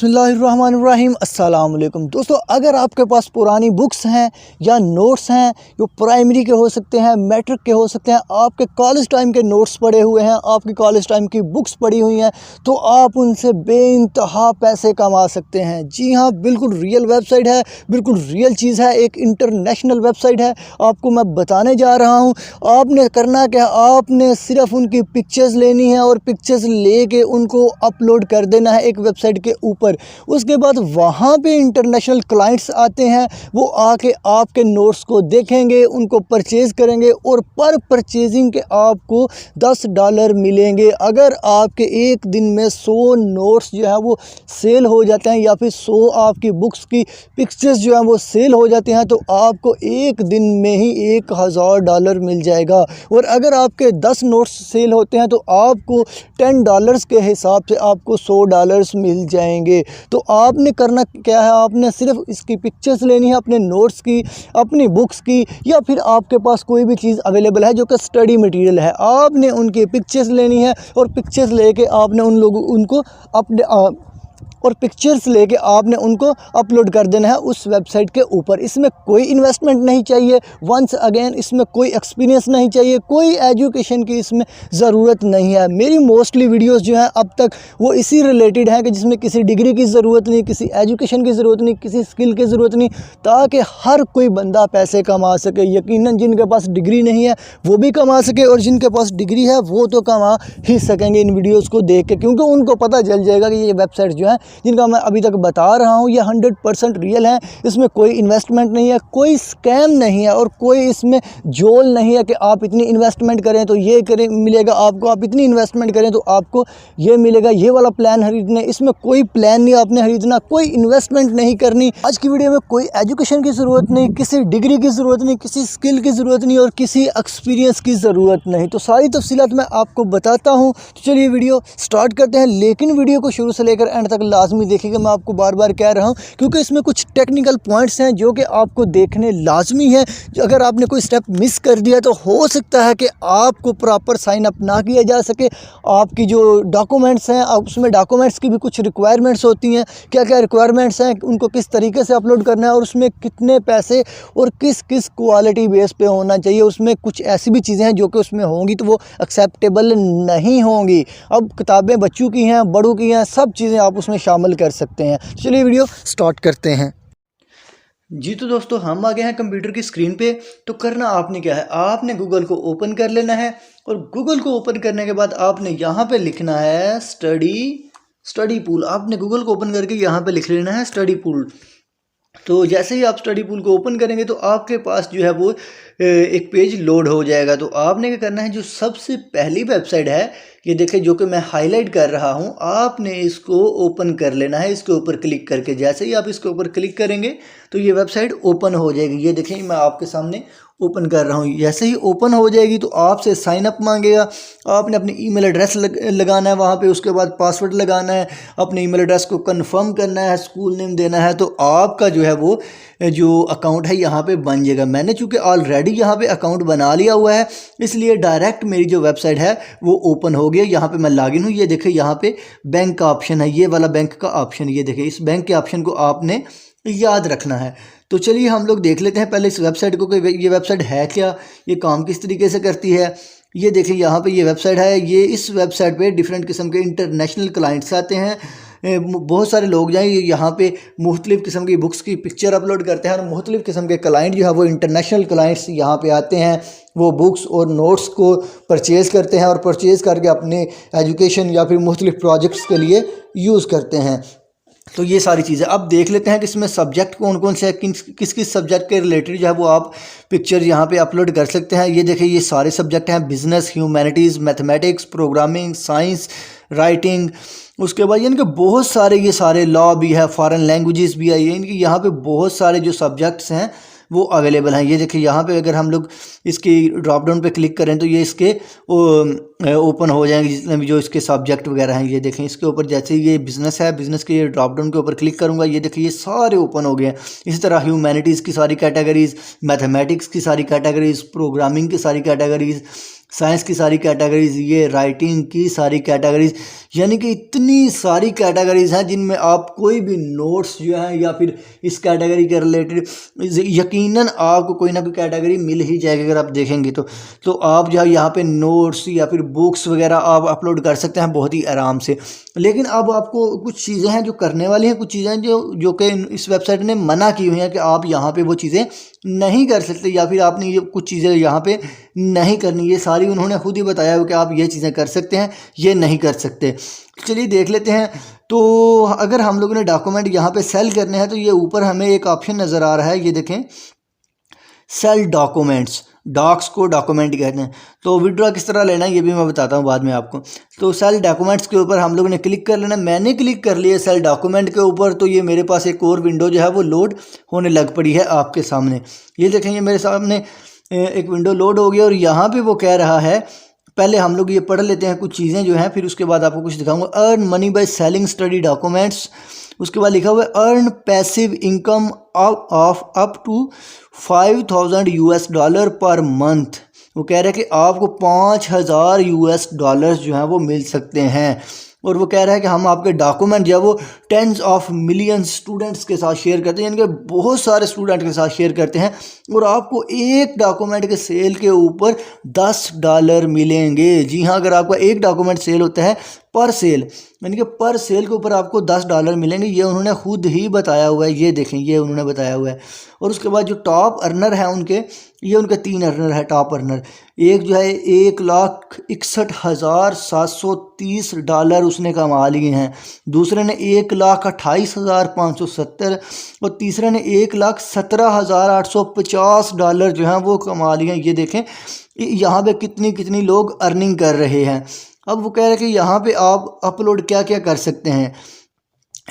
बिस्मिल्लाहिर्रहमानिर्रहीम अस्सलाम वालेकुम दोस्तों, अगर आपके पास पुरानी बुक्स हैं या नोट्स हैं जो प्राइमरी के हो सकते हैं, मैट्रिक के हो सकते हैं, आपके कॉलेज टाइम के नोट्स पड़े हुए हैं, आपकी कॉलेज टाइम की बुक्स पड़ी हुई हैं, तो आप उनसे बेइंतहा पैसे कमा सकते हैं। जी हाँ, बिल्कुल रियल वेबसाइट है, बिल्कुल रियल चीज़ है, एक इंटरनेशनल वेबसाइट है। आपको मैं बताने जा रहा हूँ। आपने करना क्या, आपने सिर्फ उनकी पिक्चर्स लेनी है और पिक्चर्स लेके उनको अपलोड कर देना है एक वेबसाइट के ऊपर। उसके बाद वहाँ पे इंटरनेशनल क्लाइंट्स आते हैं, वो आके आपके नोट्स को देखेंगे, उनको परचेज़ करेंगे और पर परचेजिंग के आपको $10 मिलेंगे। अगर आपके एक दिन में 100 नोट्स जो है वो सेल हो जाते हैं या फिर 100 आपकी बुक्स की पिक्चर्स जो है वो सेल हो जाते हैं, तो आपको एक दिन में ही $1000 मिल जाएगा। और अगर आपके 10 नोट्स सेल होते हैं तो आपको $10 के हिसाब से आपको $100 मिल जाएंगे। तो आपने करना क्या है, आपने सिर्फ इसकी पिक्चर्स लेनी है अपने नोट्स की, अपनी बुक्स की, या फिर आपके पास कोई भी चीज़ अवेलेबल है जो कि स्टडी मटेरियल है, आपने उनकी पिक्चर्स लेनी है और पिक्चर्स लेके आपने उनको अपने और पिक्चर्स लेके आपने उनको अपलोड कर देना है उस वेबसाइट के ऊपर। इसमें कोई इन्वेस्टमेंट नहीं चाहिए, वंस अगेन इसमें कोई एक्सपीरियंस नहीं चाहिए, कोई एजुकेशन की इसमें ज़रूरत नहीं है। मेरी मोस्टली वीडियोस जो हैं अब तक वो इसी रिलेटेड हैं कि जिसमें किसी डिग्री की ज़रूरत नहीं, किसी एजुकेशन की ज़रूरत नहीं, किसी स्किल की ज़रूरत नहीं, ताकि हर कोई बंदा पैसे कमा सके। यकीनन जिनके पास डिग्री नहीं है वो भी कमा सके और जिनके पास डिग्री है वो तो कमा ही सकेंगे इन वीडियोज़ को देख के, क्योंकि उनको पता चल जाएगा कि ये वेबसाइट जो है जिनका मैं अभी तक बता रहा हूँ ये 100% रियल है। इसमें कोई इन्वेस्टमेंट नहीं है, कोई स्कैम नहीं है और कोई इसमें जोल नहीं है कि आप इतनी इन्वेस्टमेंट करें तो ये करें मिलेगा आपको, आप इतनी इन्वेस्टमेंट करें तो आपको ये मिलेगा, ये वाला प्लान खरीदने। इसमें कोई प्लान नहीं आपने खरीदना, कोई इन्वेस्टमेंट नहीं करनी। आज की वीडियो में कोई एजुकेशन की ज़रूरत नहीं, किसी डिग्री की ज़रूरत नहीं, किसी स्किल की ज़रूरत नहीं और किसी एक्सपीरियंस की ज़रूरत नहीं। तो सारी तफसीलात मैं आपको बताता हूँ। तो चलिए वीडियो स्टार्ट करते हैं, लेकिन वीडियो को शुरू से लेकर एंड तक लाजमी देखिएगा। मैं आपको बार बार कह रहा हूं क्योंकि इसमें कुछ टेक्निकल पॉइंट्स हैं जो कि आपको देखने लाजमी है। अगर आपने कोई स्टेप मिस कर दिया तो हो सकता है कि आपको प्रॉपर साइन अप ना किया जा सके। आपकी जो डॉक्यूमेंट्स हैं उसमें डॉक्यूमेंट्स की भी कुछ रिक्वायरमेंट्स होती हैं, क्या क्या रिक्वायरमेंट्स हैं, उनको किस तरीके से अपलोड करना है और उसमें कितने पैसे और किस किस क्वालिटी बेस पे होना चाहिए। उसमें कुछ ऐसी भी चीज़ें हैं जो कि उसमें होंगी तो वो एक्सेप्टेबल नहीं होंगी। अब किताबें बच्चों की हैं, बड़ों की हैं, सब चीज़ें आप उसमें शामिल कर सकते हैं। चलिए वीडियो स्टार्ट करते हैं। जी तो दोस्तों, हम आ गए हैं कंप्यूटर की स्क्रीन पे। तो करना आपने क्या है, आपने गूगल को ओपन कर लेना है और गूगल को ओपन करने के बाद आपने यहाँ पे लिखना है स्टडी पूल। आपने गूगल को ओपन करके यहाँ पे लिख लेना है स्टडी पूल। तो जैसे ही आप स्टडी पूल को ओपन करेंगे तो आपके पास जो है वो एक पेज लोड हो जाएगा। तो आपने क्या करना है, जो सबसे पहली वेबसाइट है ये देखिए जो कि मैं हाईलाइट कर रहा हूँ, आपने इसको ओपन कर लेना है इसके ऊपर क्लिक करके। जैसे ही आप इसके ऊपर क्लिक करेंगे तो ये वेबसाइट ओपन हो जाएगी। ये देखिए मैं आपके सामने ओपन कर रहा हूँ। जैसे ही ओपन हो जाएगी तो आपसे साइन अप मांगेगा। आपने अपनी ईमेल एड्रेस लगाना है वहाँ पे, उसके बाद पासवर्ड लगाना है, अपने ईमेल एड्रेस को कंफर्म करना है, स्कूल नेम देना है, तो आपका जो है वो जो अकाउंट है यहाँ पे बन जाएगा। मैंने चूँकि ऑलरेडी यहाँ पे अकाउंट बना लिया हुआ है इसलिए डायरेक्ट मेरी जो वेबसाइट है वो ओपन हो गया। यहाँ पे मैं लॉगिन हूँ। ये देखिए यहाँ पे बैंक का ऑप्शन है, ये वाला बैंक का ऑप्शन। ये देखिए इस बैंक के ऑप्शन को आपने याद रखना है। तो चलिए हम लोग देख लेते हैं पहले इस वेबसाइट को कि ये वेबसाइट है क्या, ये काम किस तरीके से करती है। ये देखिए यहाँ पे ये वेबसाइट है। ये इस वेबसाइट पे डिफरेंट किस्म के इंटरनेशनल क्लाइंट्स आते हैं। बहुत सारे लोग जाएँ यहाँ पे मुख्तलिफ़ किस्म की बुक्स की पिक्चर अपलोड करते हैं और मुख्तलिफ़ किस्म के क्लाइंट जो है वो इंटरनेशनल क्लाइंट्स यहाँ पे आते हैं। वो बुक्स और नोट्स को परचेज़ करते हैं और परचेज़ करके अपने एजुकेशन या फिर मुख्तलिफ़ प्रोजेक्ट्स के लिए यूज़ करते हैं। तो ये सारी चीज़ें अब देख लेते हैं कि इसमें सब्जेक्ट कौन कौन से हैं, किस किस सब्जेक्ट के रिलेटेड जो है वो आप पिक्चर यहाँ पे अपलोड कर सकते हैं। ये देखिए ये सारे सब्जेक्ट हैं, business, humanities, mathematics, programming, science, writing. उसके बाद इनके बहुत सारे ये सारे लॉ भी है, फॉरेन लैंग्वेजेस भी है। ये इनकी यहाँ पे बहुत सारे जो सब्जेक्ट्स हैं वो अवेलेबल हैं। ये देखिए यहाँ पे अगर हम लोग इसकी ड्रॉप डाउन पे क्लिक करें तो ये इसके ओपन हो जाएंगे जितने भी जो इसके सब्जेक्ट वगैरह हैं। ये देखें इसके ऊपर जैसे ये बिज़नेस है, बिज़नेस के ये ड्रॉप डाउन के ऊपर क्लिक करूंगा, ये देखिए ये सारे ओपन हो गए हैं। इसी तरह ह्यूमैनिटीज़ की सारी कैटेगरीज़, मैथमेटिक्स की सारी कैटेगरीज़, प्रोग्रामिंग की सारी कैटेगरीज़, साइंस की सारी कैटेगरीज़, ये राइटिंग की सारी कैटेगरीज़, यानी कि इतनी सारी कैटेगरीज़ हैं जिनमें आप कोई भी नोट्स जो हैं या फिर इस कैटेगरी के रिलेटेड यकीनन आपको कोई ना कोई कैटेगरी मिल ही जाएगी अगर आप देखेंगे तो आप जो यहाँ पे नोट्स या फिर बुक्स वगैरह आप अपलोड कर सकते हैं बहुत ही आराम से। लेकिन अब आपको कुछ चीज़ें हैं जो करने वाली हैं, कुछ चीज़ें जो कि इस वेबसाइट ने मना की हुई हैं कि आप यहाँ पे वो चीज़ें नहीं कर सकते या फिर आपने ये कुछ चीज़ें यहाँ पे नहीं करनी। ये सारी उन्होंने खुद ही बताया हो कि आप ये चीज़ें कर सकते हैं, ये नहीं कर सकते। चलिए देख लेते हैं। तो अगर हम लोगों ने डॉक्यूमेंट यहाँ पे सेल करने हैं तो ये ऊपर हमें एक ऑप्शन नज़र आ रहा है, ये देखें सेल डॉक्यूमेंट्स, डॉक्स को डॉक्यूमेंट कहते हैं। तो विड्रॉ किस तरह लेना है ये भी मैं बताता हूँ बाद में आपको। तो सेल डॉक्यूमेंट्स के ऊपर हम लोगों ने क्लिक कर लेना। मैंने क्लिक कर लिया सेल डॉक्यूमेंट के ऊपर, तो ये मेरे पास एक और विंडो जो है वो लोड होने लग पड़ी है आपके सामने। ये देखें ये मेरे सामने एक विंडो लोड हो गया और यहाँ पे वो कह रहा है, पहले हम लोग ये पढ़ लेते हैं कुछ चीज़ें जो हैं, फिर उसके बाद आपको कुछ दिखाऊंगा। Earn money by selling study documents, उसके बाद लिखा हुआ है earn passive income of up to $5,000 per month. वो कह रहे हैं कि आपको $5,000 जो हैं वो मिल सकते हैं। और वो कह रहा है कि हम आपके डॉक्यूमेंट जो है वो टेंस ऑफ मिलियन स्टूडेंट्स के साथ शेयर करते हैं, यानी कि बहुत सारे स्टूडेंट के साथ शेयर करते हैं और आपको एक डॉक्यूमेंट के सेल के ऊपर $10 मिलेंगे। जी हाँ, अगर आपका एक डॉक्यूमेंट सेल होता है पर सेल, यानी कि पर सेल के ऊपर आपको $10 मिलेंगे। ये उन्होंने खुद ही बताया हुआ है, ये देखें ये उन्होंने बताया हुआ है। और उसके बाद जो टॉप अर्नर है उनके, ये उनके 3 अर्नर है टॉप अर्नर। एक जो है $1,61,730 उसने कमा लिए हैं, दूसरे ने $1,28,570 और तीसरे ने $1,17,850 जो हैं वो कमा लिए हैं। ये देखें यहाँ पे कितनी कितनी लोग अर्निंग कर रहे हैं। अब वो कह रहे हैं कि यहाँ पे आप अपलोड क्या क्या कर सकते हैं,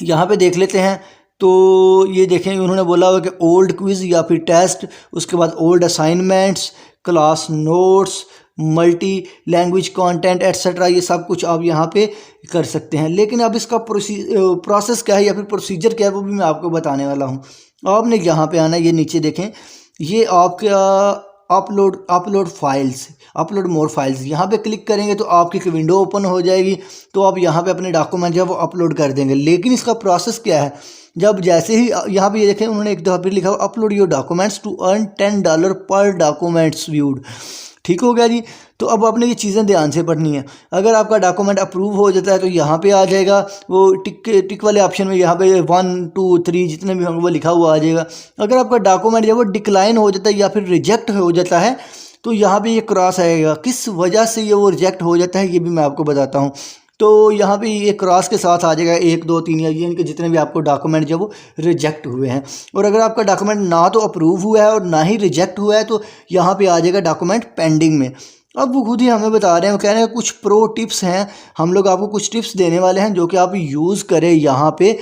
यहाँ पे देख लेते हैं। तो ये देखें उन्होंने बोला हुआ कि ओल्ड क्विज़ या फिर टेस्ट, उसके बाद old assignments, class notes, multi language content etcetera, ये सब कुछ आप यहाँ पे कर सकते हैं। लेकिन अब इसका प्रोसेस क्या है या फिर प्रोसीजर क्या है वो भी मैं आपको बताने वाला हूँ। आपने यहाँ पे आना, ये नीचे देखें ये आपका upload files, upload more files, यहाँ पे क्लिक करेंगे तो आपकी एक विंडो ओपन हो जाएगी। तो आप यहाँ पे अपने डॉक्यूमेंट जो है वो अपलोड कर देंगे। लेकिन इसका प्रोसेस क्या है, जब जैसे ही यहाँ पे ये देखें उन्होंने एक दफ़ा फिर लिखा हुआ upload your documents to earn $10 per documents viewed. ठीक हो गया जी। तो अब आपने ये चीज़ें ध्यान से पढ़नी है। अगर आपका डॉक्यूमेंट अप्रूव हो जाता है तो यहाँ पे आ जाएगा वो टिक वाले ऑप्शन में, यहाँ पे 1 2 3 जितने भी होंगे वो लिखा हुआ आ जाएगा। अगर आपका डॉक्यूमेंट जो है वो डिक्लाइन हो जाता है या फिर रिजेक्ट हो जाता है तो यहाँ पे ये क्रॉस आएगा। किस वजह से ये वो रिजेक्ट हो जाता है ये भी मैं आपको बताता हूँ। तो यहाँ पे ये क्रॉस के साथ आ जाएगा 1 2 3 या इनके जितने भी आपको डॉक्यूमेंट जो वो रिजेक्ट हुए हैं। और अगर आपका डॉक्यूमेंट ना तो अप्रूव हुआ है और ना ही रिजेक्ट हुआ है तो यहाँ पे आ जाएगा डॉक्यूमेंट पेंडिंग में। अब वो खुद ही हमें बता रहे हैं, वो कह रहे हैं कुछ प्रो टिप्स हैं, हम लोग आपको कुछ टिप्स देने वाले हैं जो कि आप यूज़ करें यहाँ पे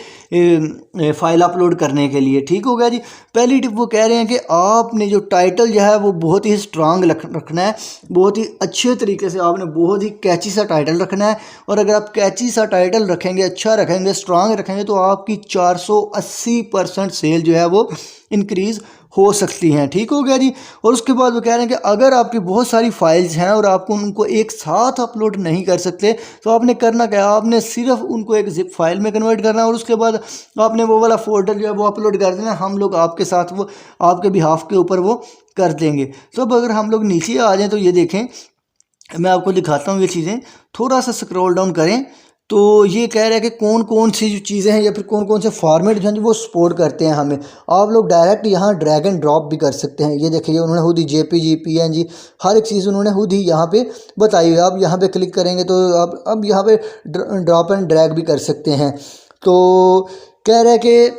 फाइल अपलोड करने के लिए। ठीक हो गया जी। पहली टिप वो कह रहे हैं कि आपने जो टाइटल जो है वो बहुत ही स्ट्रांग रखना है, बहुत ही अच्छे तरीके से आपने बहुत ही कैची सा टाइटल रखना है। और अगर आप कैची सा टाइटल रखेंगे, अच्छा रखेंगे, स्ट्रांग रखेंगे तो आपकी 480% सेल जो है वो इंक्रीज़ हो सकती हैं। ठीक हो गया जी। और उसके बाद वो कह रहे हैं कि अगर आपकी बहुत सारी फाइल्स हैं और आपको उनको एक साथ अपलोड नहीं कर सकते तो आपने करना क्या, आपने सिर्फ उनको एक जिप फाइल में कन्वर्ट करना है और उसके बाद आपने वो वाला फोल्डर जो है वो अपलोड कर देना। हम लोग आपके साथ वो आपके बिहाफ के ऊपर वो कर देंगे। तो अब अगर हम लोग नीचे आ जाएँ तो ये देखें, मैं आपको दिखाता हूँ ये चीज़ें, थोड़ा सा स्क्रॉल डाउन करें तो ये कह रहा है कि कौन कौन सी जो चीज़ें हैं या फिर कौन कौन से फॉर्मेट जो हैं वो सपोर्ट करते हैं हमें। आप लोग डायरेक्ट यहाँ ड्रैग एंड ड्रॉप भी कर सकते हैं। ये देखिए उन्होंने खुद ही JPG PNG हर एक चीज़ उन्होंने खुद ही यहाँ पे बताई हुई है। आप यहाँ पे क्लिक करेंगे तो आप अब यहाँ पे ड्रॉप एंड ड्रैग भी कर सकते हैं। तो कह रहा है कि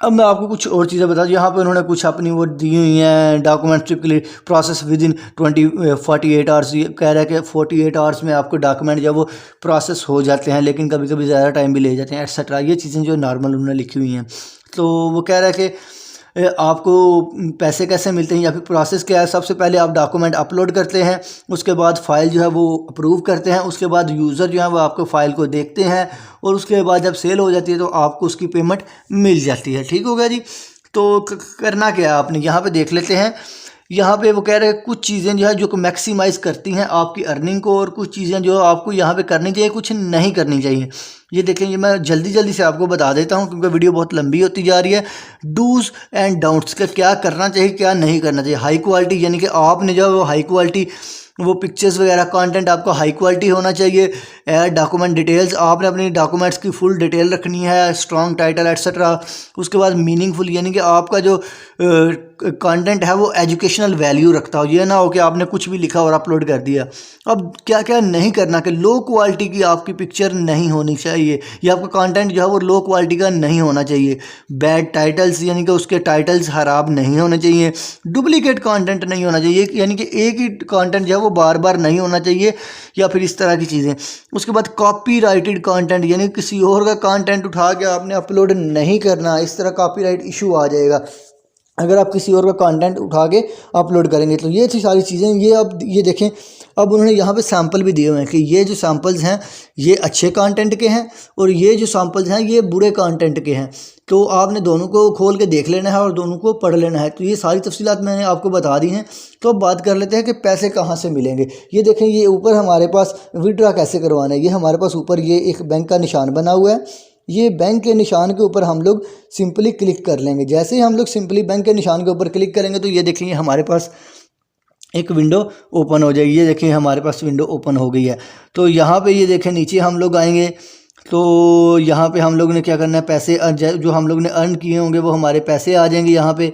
अब मैं आपको कुछ और चीज़ें बता दूँ। यहाँ पे उन्होंने कुछ अपनी वो दी हुई हैं, document typically process with in 48 hours. ये कह रहा है कि 48 आवर्स में आपको डॉक्यूमेंट जब वो प्रोसेस हो जाते हैं, लेकिन कभी कभी ज़्यादा टाइम भी ले जाते हैं एट्सेट्रा। ये चीज़ें जो नॉर्मल उन्होंने लिखी हुई हैं। तो वो कह रहा है कि आपको पैसे कैसे मिलते हैं या फिर प्रोसेस क्या है। सबसे पहले आप डॉक्यूमेंट अपलोड करते हैं, उसके बाद फ़ाइल जो है वो अप्रूव करते हैं, उसके बाद यूज़र जो है वो आपको फ़ाइल को देखते हैं और उसके बाद जब सेल हो जाती है तो आपको उसकी पेमेंट मिल जाती है। ठीक हो गया जी। तो करना क्या है आपने, यहाँ पे देख लेते हैं। यहाँ पे वो कह रहे हैं कुछ चीज़ें जो है जो मैक्सिमाइज़ करती हैं आपकी अर्निंग को, और कुछ चीज़ें जो आपको यहाँ पे करनी चाहिए, कुछ नहीं करनी चाहिए। ये देखें, ये मैं जल्दी जल्दी से आपको बता देता हूँ क्योंकि वीडियो बहुत लंबी होती जा रही है। डूज एंड डाउट्स का क्या करना चाहिए क्या नहीं करना चाहिए। हाई क्वालिटी यानी कि आपने जो वो हाई क्वालिटी वो पिक्चर्स वगैरह कंटेंट आपको हाई क्वालिटी होना चाहिए। डॉक्यूमेंट डिटेल्स आपने अपनी डॉक्यूमेंट्स की फुल डिटेल रखनी है, स्ट्रॉन्ग टाइटल एट्सेट्रा। उसके बाद मीनिंगफुल यानी कि आपका जो कंटेंट है वो एजुकेशनल वैल्यू रखता हो। ये ना हो कि आपने कुछ भी लिखा और अपलोड कर दिया। अब क्या क्या नहीं करना कि लो क्वालिटी की आपकी पिक्चर नहीं होनी चाहिए या आपका कंटेंट जो है वो लो क्वालिटी का नहीं होना चाहिए। बैड टाइटल्स यानी कि उसके टाइटल्स खराब नहीं होने चाहिए। डुप्लीकेट कंटेंट नहीं होना चाहिए यानी कि एक ही कंटेंट जो है वो बार बार नहीं होना चाहिए, या फिर इस तरह की चीज़ें। उसके बाद कॉपीराइटेड कंटेंट यानी किसी और का कंटेंट उठा के आपने अपलोड नहीं करना, इस तरह कॉपीराइट इशू आ जाएगा अगर आप किसी और का कंटेंट उठा के अपलोड करेंगे। तो ये थी सारी चीज़ें। ये अब ये देखें, अब उन्होंने यहाँ पे सैंपल भी दिए हुए हैं कि ये जो सैंपल्स हैं ये अच्छे कंटेंट के हैं और ये जो सैंपल्स हैं ये बुरे कंटेंट के हैं। तो आपने दोनों को खोल के देख लेना है और दोनों को पढ़ लेना है। तो ये सारी तफसीलात मैंने आपको बता दी हैं। तो अब बात कर लेते हैं कि पैसे कहाँ से मिलेंगे। ये देखें, ये ऊपर हमारे पास विड्रॉ कैसे करवाना है। ये हमारे पास ऊपर ये एक बैंक का निशान बना हुआ है। ये बैंक के निशान के ऊपर हम लोग सिंपली क्लिक कर लेंगे। जैसे ही हम लोग सिंपली बैंक के निशान के ऊपर क्लिक करेंगे तो ये देखेंगे हमारे पास एक विंडो ओपन हो जाएगी। ये देखिए हमारे पास विंडो ओपन हो गई है। तो यहाँ पे ये देखें नीचे हम लोग आएंगे तो यहाँ पे हम लोग ने क्या करना है, पैसे जो हम लोग ने अर्न किए होंगे वो हमारे पैसे आ जाएंगे। यहाँ पे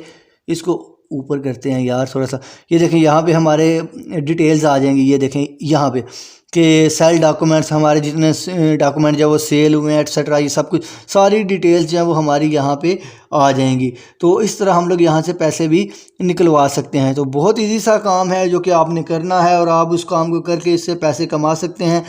इसको ऊपर करते हैं यार थोड़ा सा। ये देखें यहाँ पे हमारे डिटेल्स आ जाएंगी। ये देखें यहाँ पे कि सेल डॉक्यूमेंट्स, हमारे जितने डॉक्यूमेंट जो वो सेल हुए हैं एट्सेट्रा, ये सब कुछ सारी डिटेल्स जो है वो हमारी यहाँ पे आ जाएंगी। तो इस तरह हम लोग यहाँ से पैसे भी निकलवा सकते हैं। तो बहुत इजी सा काम है जो कि आपने करना है और आप उस काम को करके इससे पैसे कमा सकते हैं।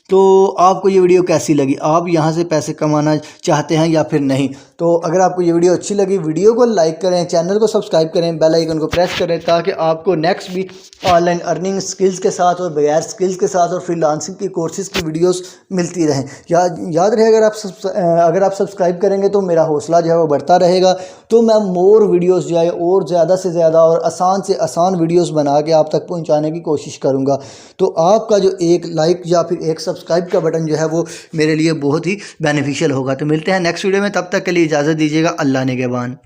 तो आपको ये वीडियो कैसी लगी, आप यहाँ से पैसे कमाना चाहते हैं या फिर नहीं। तो अगर आपको ये वीडियो अच्छी लगी, वीडियो को लाइक करें, चैनल को सब्सक्राइब करें, बेल आइकन को प्रेस करें ताकि आपको नेक्स्ट भी ऑनलाइन अर्निंग स्किल्स के साथ और बगैर स्किल्स के साथ और फ्रीलांसिंग की कोर्सेज की वीडियोस मिलती रहें। याद रहे अगर आप सब्सक्राइब करेंगे तो मेरा हौसला जो है वो बढ़ता रहेगा। तो मैं मोर वीडियोस जो है और ज़्यादा से ज़्यादा और आसान से आसान वीडियोस बना के आप तक पहुंचाने की कोशिश करूंगा। तो आपका जो एक लाइक या फिर एक सब्सक्राइब का बटन जो है वो मेरे लिए बहुत ही बेनिफिशियल होगा। तो मिलते हैं नेक्स्ट वीडियो में, तब तक के लिए इजाज़त दीजिएगा। अल्लाह निगहबान।